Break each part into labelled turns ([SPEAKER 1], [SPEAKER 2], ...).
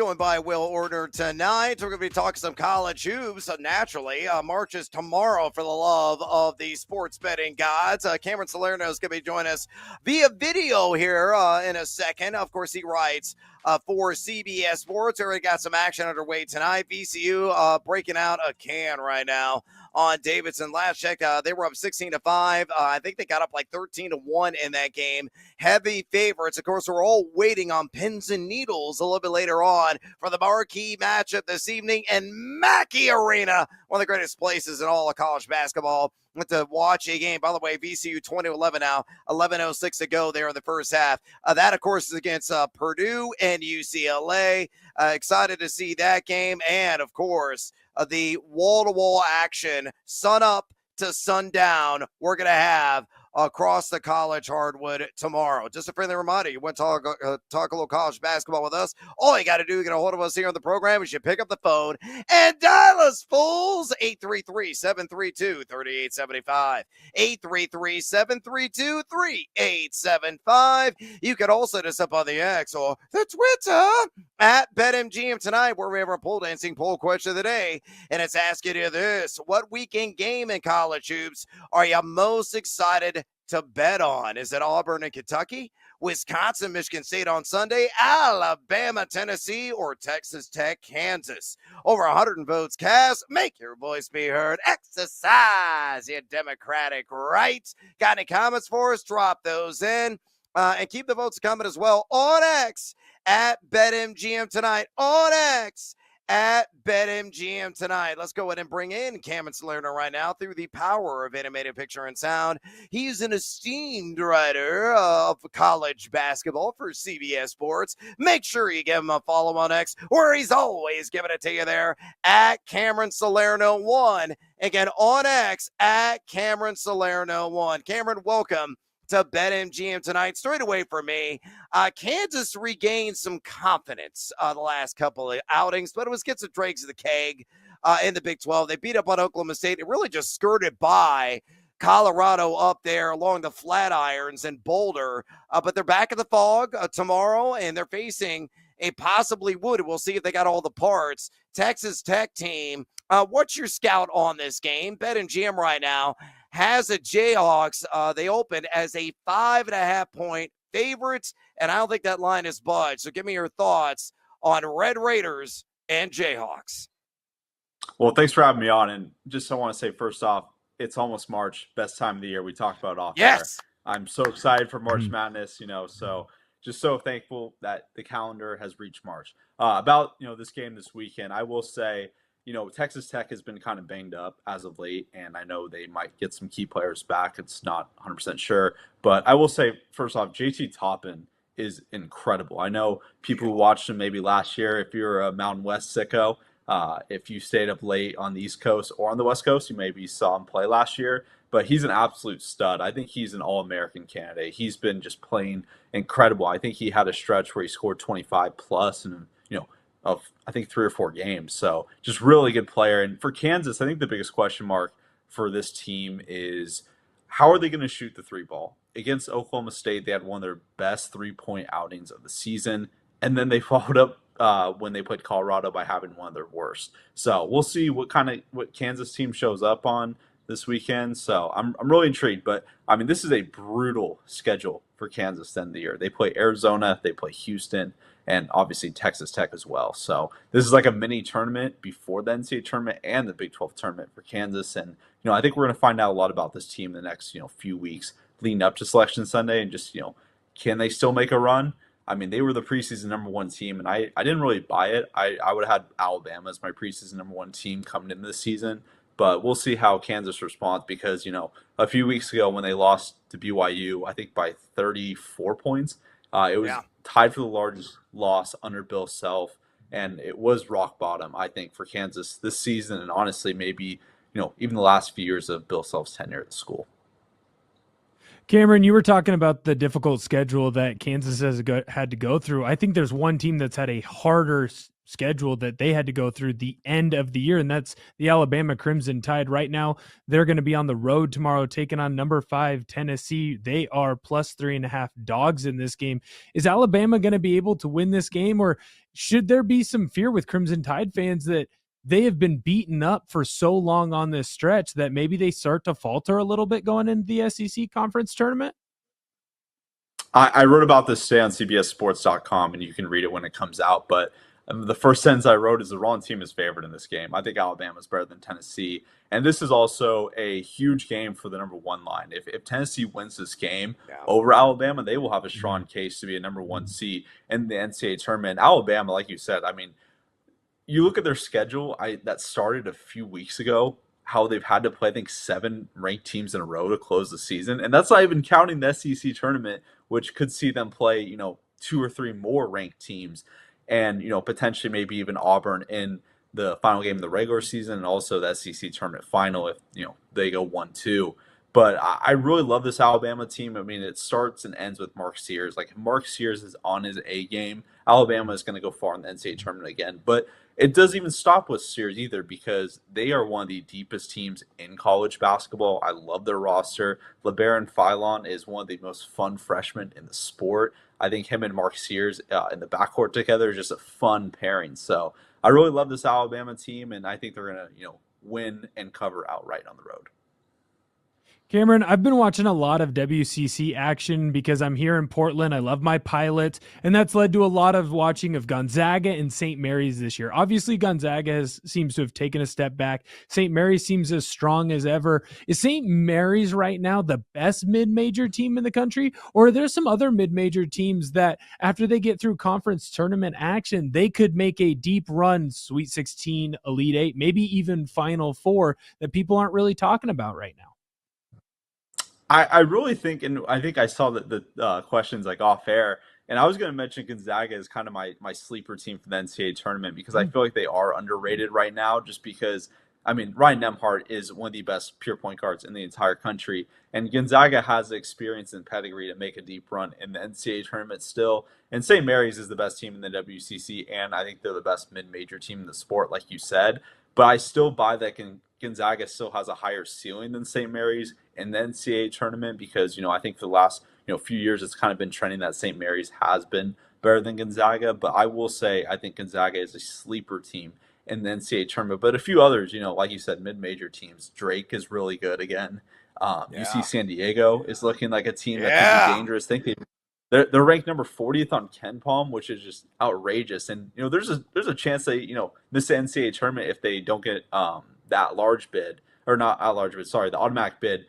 [SPEAKER 1] Joined by Will Order tonight. We're going to be talking some college hoops. Naturally, March is tomorrow for the love of the sports betting gods. Cameron Salerno is going to be joining us via video here in a second. Of course, he writes for CBS Sports. Already got some action underway tonight. VCU breaking out a can right now on Davidson. Last check, they were up 16-5. I think they got up like 13-1 in that game. Heavy favorites. Of course, we're all waiting on pins and needles a little bit later on for the marquee matchup this evening in Mackey Arena, one of the greatest places in all of college basketball to watch a game. By the way, VCU 20-11 now, 11:06 to go there in the first half. That, of course, is against Purdue and UCLA. Excited to see that game. And, of course, the wall-to-wall action, sun up to sundown, we're going to have across the college hardwood tomorrow. Just a friendly reminder, you want to talk a little college basketball with us, all you got to do to get a hold of us here on the program is you pick up the phone and dial us, fools, 833-732-3875, 833-732-3875. You can also hit us up on the X or the Twitter at BetMGM tonight, where we have our pole dancing poll question of the day, and it's asking you this: what weekend game in college hoops are you most excited to bet on? Is it Auburn and Kentucky, Wisconsin, Michigan State on Sunday, Alabama, Tennessee, or Texas Tech, Kansas? Over 100 votes cast. Make your voice be heard. Exercise your democratic rights. Got any comments for us? Drop those in. And keep the votes coming as well on X at BetMGM tonight. On X at BetMGM tonight. Let's go ahead and bring in Cameron Salerno right now through the power of animated picture and sound. He's an esteemed writer of college basketball for CBS Sports. Make sure you give him a follow on X, where he's always giving it to you there at Cameron Salerno 1. Again, on X at Cameron Salerno 1. Cameron, welcome to BetMGM tonight. Straight away for me, Kansas regained some confidence the last couple of outings, but it was gets the dregs of the keg in the Big 12. They beat up on Oklahoma State. It really just skirted by Colorado up there along the Flatirons and Boulder, but they're back in the fog tomorrow, and they're facing a possibly we'll see if they got all the parts, Texas Tech team. What's your scout on this game? BetMGM right now has the Jayhawks. They opened as a 5.5-point favorites, and I don't think that line is budged. So give me your thoughts on Red Raiders and Jayhawks.
[SPEAKER 2] Well, thanks for having me on. And just I want to say, first off, it's almost March, best time of the year. We talked about it off
[SPEAKER 1] Yes.
[SPEAKER 2] there. I'm so excited for March Madness, so just so thankful that the calendar has reached March. About, this game this weekend, I will say, Texas Tech has been kind of banged up as of late, and I know they might get some key players back. It's not 100% sure. But I will say, first off, JT Toppin is incredible. I know people who watched him maybe last year. If you're a Mountain West sicko, if you stayed up late on the East Coast or on the West Coast, you maybe saw him play last year. But he's an absolute stud. I think he's an All-American candidate. He's been just playing incredible. I think he had a stretch where he scored 25 plus and of I think 3 or 4 games. So just really good player. And for Kansas, I think the biggest question mark for this team is how are they going to shoot the 3 ball? Against Oklahoma State, they had one of their best 3-point outings of the season. And then they followed up when they played Colorado by having one of their worst. So we'll see what Kansas team shows up on this weekend. So I'm really intrigued. But, this is a brutal schedule for Kansas to end the year. They play Arizona, they play Houston, and obviously Texas Tech as well. So this is like a mini tournament before the NCAA tournament and the Big 12 tournament for Kansas. And, I think we're going to find out a lot about this team in the next, few weeks leading up to Selection Sunday and just, can they still make a run? They were the preseason number 1 team, and I didn't really buy it. I would have had Alabama as my preseason number 1 team coming into the season. But we'll see how Kansas responds because, a few weeks ago when they lost to BYU, I think by 34 points, it was tied for the largest loss under Bill Self, and it was rock bottom, I think, for Kansas this season and honestly maybe, even the last few years of Bill Self's tenure at the school.
[SPEAKER 3] Cameron, you were talking about the difficult schedule that Kansas has had to go through. I think there's one team that's had a harder schedule that they had to go through the end of the year, and that's the Alabama Crimson Tide. Right now, they're going to be on the road tomorrow taking on number 5 Tennessee. They are plus 3.5 dogs in this game. Is Alabama going to be able to win this game, or should there be some fear with Crimson Tide fans that they have been beaten up for so long on this stretch that maybe they start to falter a little bit going into the SEC conference tournament?
[SPEAKER 2] I wrote about this today on CBSSports.com, and you can read it when it comes out. But the first sentence I wrote is the wrong team is favored in this game. I think Alabama's better than Tennessee. And this is also a huge game for the number one line. If Tennessee wins this game over Alabama, they will have a strong case to be a number one seed in the NCAA tournament. Alabama, like you said, I mean, you look at their schedule that started a few weeks ago, how they've had to play, I think, 7 ranked teams in a row to close the season. And that's not even counting the SEC tournament, which could see them play, 2 or 3 more ranked teams and, potentially maybe even Auburn in the final game of the regular season and also the SEC tournament final if, they go 1-2. But I really love this Alabama team. I mean, it starts and ends with Mark Sears. Like, if Mark Sears is on his A game, Alabama is going to go far in the NCAA tournament again. But it doesn't even stop with Sears either because they are one of the deepest teams in college basketball. I love their roster. LeBaron Philon is one of the most fun freshmen in the sport. I think him and Mark Sears in the backcourt together is just a fun pairing. So I really love this Alabama team, and I think they're going to, win and cover outright on the road.
[SPEAKER 3] Cameron, I've been watching a lot of WCC action because I'm here in Portland. I love my Pilots, and that's led to a lot of watching of Gonzaga and St. Mary's this year. Obviously, Gonzaga seems to have taken a step back. St. Mary's seems as strong as ever. Is St. Mary's right now the best mid-major team in the country, or are there some other mid-major teams that after they get through conference tournament action, they could make a deep run, Sweet 16, Elite 8, maybe even Final Four that people aren't really talking about right now?
[SPEAKER 2] I really think, and I think I saw the questions like off air, and I was going to mention Gonzaga as kind of my sleeper team for the NCAA tournament because I feel like they are underrated right now just because, I mean, Ryan Nembhard is one of the best pure point guards in the entire country, and Gonzaga has the experience and pedigree to make a deep run in the NCAA tournament still, and St. Mary's is the best team in the WCC, and I think they're the best mid-major team in the sport, like you said, but I still buy that Gonzaga still has a higher ceiling than St. Mary's in the NCAA tournament because, I think for the last, few years, it's kind of been trending that St. Mary's has been better than Gonzaga. But I will say, I think Gonzaga is a sleeper team in the NCAA tournament. But a few others, like you said, mid-major teams. Drake is really good again. UC San Diego is looking like a team that could be dangerous. I think they're ranked number 40th on KenPom, which is just outrageous. And, there's a chance they, miss the NCAA tournament if they don't get that large bid, or not a large bid, sorry, the automatic bid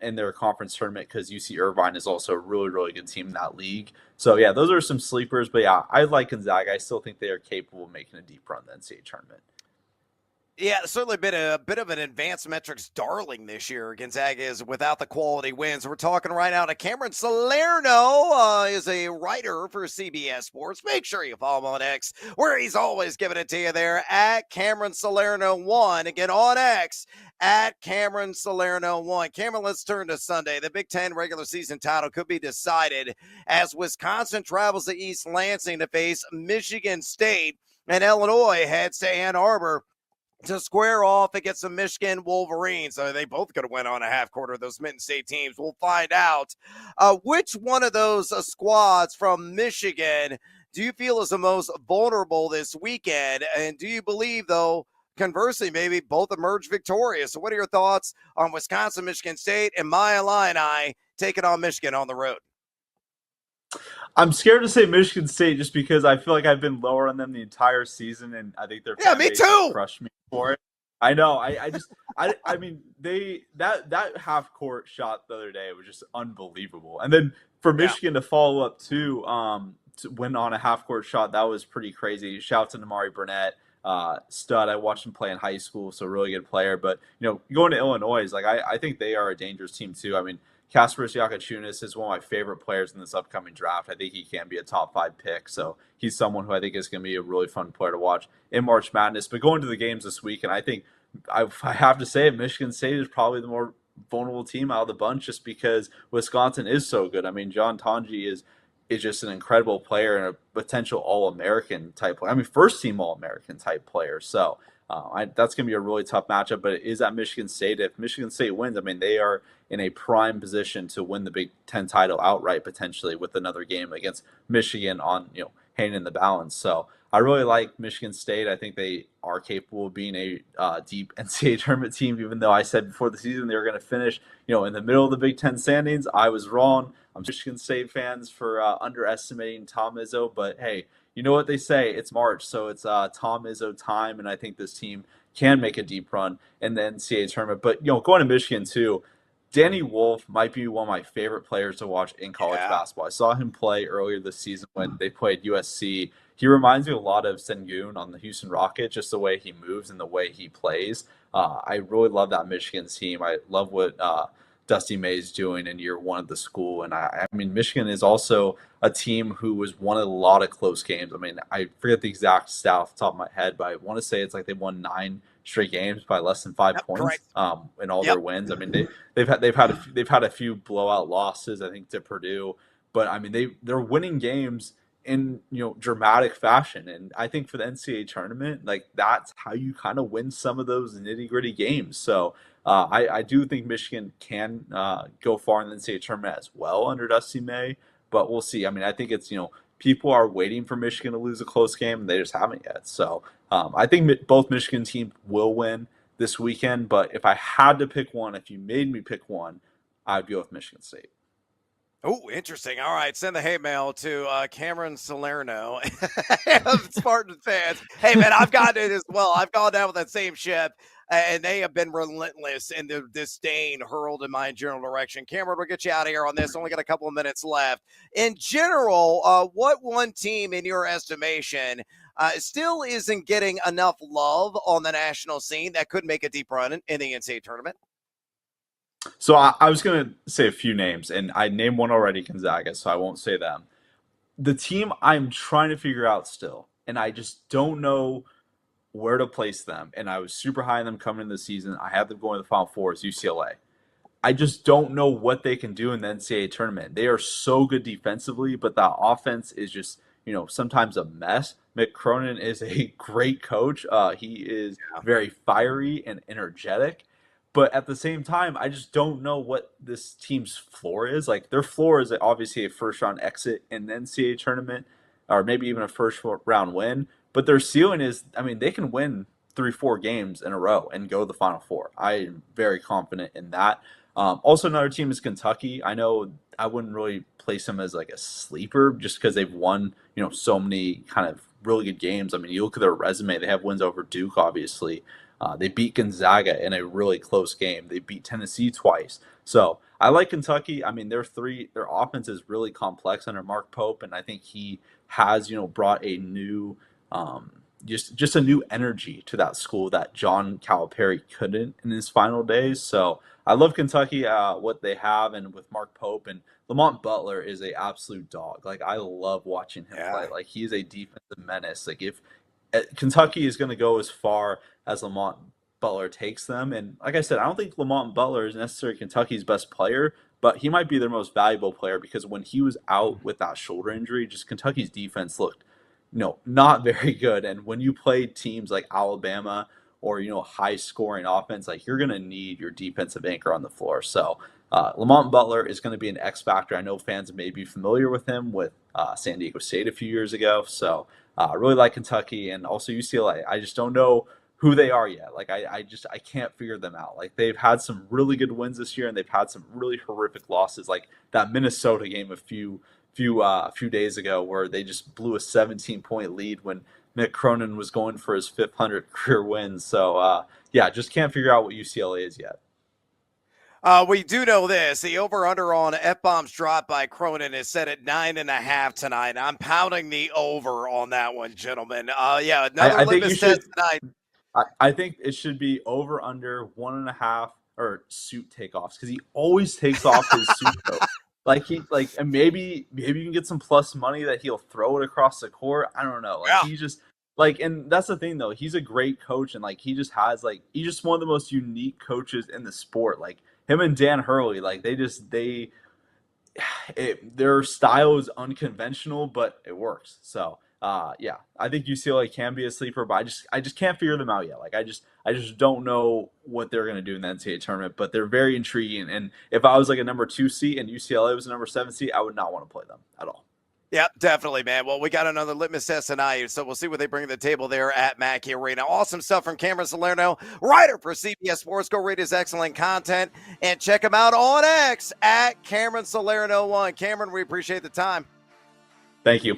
[SPEAKER 2] in their conference tournament because UC Irvine is also a really, really good team in that league. So, yeah, those are some sleepers. But, yeah, I like Gonzaga. I still think they are capable of making a deep run in the NCAA tournament.
[SPEAKER 1] Yeah, certainly been a bit of an advanced metrics darling this year. Gonzaga is without the quality wins. We're talking right now to Cameron Salerno, is a writer for CBS Sports. Make sure you follow him on X, where he's always giving it to you there at Cameron Salerno 1. Again, on X at Cameron Salerno 1. Cameron, let's turn to Sunday. The Big Ten regular season title could be decided as Wisconsin travels to East Lansing to face Michigan State, and Illinois heads to Ann Arbor to square off against the Michigan Wolverines. So they both could have went on a half quarter of those Mitten State teams. We'll find out which one of those squads from Michigan do you feel is the most vulnerable this weekend? And do you believe, though, conversely, maybe both emerge victorious? So what are your thoughts on Wisconsin, Michigan State, and my Illini taking on Michigan on the road?
[SPEAKER 2] I'm scared to say Michigan State just because I feel like I've been lower on them the entire season, and I think their fan base has crushed me for it. I know. I mean, that half court shot the other day was just unbelievable, and then for Michigan to follow up too, to win on a half court shot, that was pretty crazy. Shouts to Amari Burnett, stud. I watched him play in high school, so really good player. But going to Illinois is I think they are a dangerous team too. I mean, Kasparas Yakachunas is one of my favorite players in this upcoming draft. I think he can be a top 5 pick. So he's someone who I think is going to be a really fun player to watch in March Madness. But going to the games this week, and I think I have to say Michigan State is probably the more vulnerable team out of the bunch just because Wisconsin is so good. I mean, John Tonji is just an incredible player and a potential All-American type player. I mean, first-team All-American type player. So that's going to be a really tough matchup, but it is at Michigan State. If Michigan State wins, I mean, they are in a prime position to win the Big Ten title outright, potentially with another game against Michigan on, hanging in the balance. So I really like Michigan State. I think they are capable of being a deep NCAA tournament team, even though I said before the season they were going to finish, in the middle of the Big Ten standings. I was wrong. I'm Michigan State fans for underestimating Tom Izzo, but hey, you know what they say? It's March, so it's Tom Izzo time, and I think this team can make a deep run in the NCAA tournament. But going to Michigan too, Danny Wolf might be one of my favorite players to watch in college basketball. I saw him play earlier this season when they played USC. He reminds me a lot of Sengun on the Houston Rockets, just the way he moves and the way he plays. I really love that Michigan team. I love what Dusty May is doing in year one of the school. And I mean, Michigan is also a team who was won a lot of close games. I mean, I forget the exact stat off the top of my head, but I want to say it's like they won 9 straight games by less than 5 points in all their wins. I mean, they've had a few blowout losses, I think, to Purdue, but I mean they're winning games in dramatic fashion, and I think for the NCAA tournament, like that's how you kind of win some of those nitty gritty games. So I do think Michigan can go far in the NCAA tournament as well under Dusty May, but we'll see. I mean, I think it's people are waiting for Michigan to lose a close game, and they just haven't yet. So I think both Michigan teams will win this weekend. But if I had to pick one, if you made me pick one, I'd go with Michigan State.
[SPEAKER 1] Oh, interesting. All right. Send the hate mail to Cameron Salerno of Spartan fans. Hey, man, I've gotten it as well. I've gone down with that same ship, and they have been relentless in the disdain hurled in my general direction. Cameron, we'll get you out of here on this. Only got a couple of minutes left. In general, what one team, in your estimation, still isn't getting enough love on the national scene that could make a deep run in the NCAA tournament?
[SPEAKER 2] So I was going to say a few names, and I named one already, Gonzaga, so I won't say them. The team I'm trying to figure out still, and I just don't know where to place them, and I was super high on them coming into the season. I had them going to the Final Four, is UCLA. I just don't know what they can do in the NCAA tournament. They are so good defensively, but the offense is just, sometimes a mess. Mick Cronin is a great coach. He is very fiery and energetic. But at the same time, I just don't know what this team's floor is. Like, their floor is obviously a first-round exit in the NCAA tournament, or maybe even a first-round win. But their ceiling is, I mean, they can win 3-4 games in a row and go to the Final Four. I am very confident in that. Also, another team is Kentucky. I know I wouldn't really place them as like a sleeper just because they've won, so many kind of really good games. I mean, you look at their resume; they have wins over Duke, obviously. They beat Gonzaga in a really close game. They beat Tennessee twice. So I like Kentucky. I mean, their offense is really complex under Mark Pope, and I think he has, brought a new, just a new energy to that school that John Calipari couldn't in his final days. So I love Kentucky, what they have, and with Mark Pope and Lamont Butler is a absolute dog. Like, I love watching him play. Like, he is a defensive menace. Like, if Kentucky is going to go as far as Lamont Butler takes them, and like I said, I don't think Lamont Butler is necessarily Kentucky's best player, but he might be their most valuable player because when he was out with that shoulder injury, just Kentucky's defense looked not very good. And when you play teams like Alabama or, high scoring offense, like, you're going to need your defensive anchor on the floor. So Lamont Butler is going to be an X factor. I know fans may be familiar with him with San Diego State a few years ago. So I really like Kentucky and also UCLA. I just don't know who they are yet. Like, I can't figure them out. Like, they've had some really good wins this year and they've had some really horrific losses, like that Minnesota game a few days ago where they just blew a 17-point lead when Mick Cronin was going for his 500 career wins. So just can't figure out what UCLA is yet.
[SPEAKER 1] We do know this. The over-under on F-bombs dropped by Cronin is set at 9.5 tonight. I'm pounding the over on that one, gentlemen. Another litmus test tonight.
[SPEAKER 2] I think it should be over under 1.5 or suit takeoffs because he always takes off his suit coat. And maybe you can get some plus money that he'll throw it across the court. I don't know. He just and that's the thing though. He's a great coach and he just has he's just one of the most unique coaches in the sport. Like him and Dan Hurley, their style is unconventional, but it works. So I think UCLA can be a sleeper, but I just can't figure them out yet. I just don't know what they're gonna do in the NCAA tournament, but they're very intriguing. And if I was a number 2 seed and UCLA was a number 7 seed, I would not want to play them at all.
[SPEAKER 1] Yeah, definitely, man. Well, we got another litmus test tonight, so we'll see what they bring to the table there at Mackey Arena. Awesome stuff from Cameron Salerno, writer for CBS Sports. Go read his excellent content and check him out on X at Cameron Salerno1. Cameron, we appreciate the time.
[SPEAKER 2] Thank you.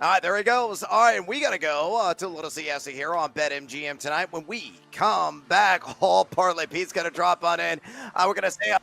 [SPEAKER 1] All right, there he goes. All right, and we got to go to a little siesta here on BetMGM tonight. When we come back, all Parlay Pete's going to drop on in. We're going to say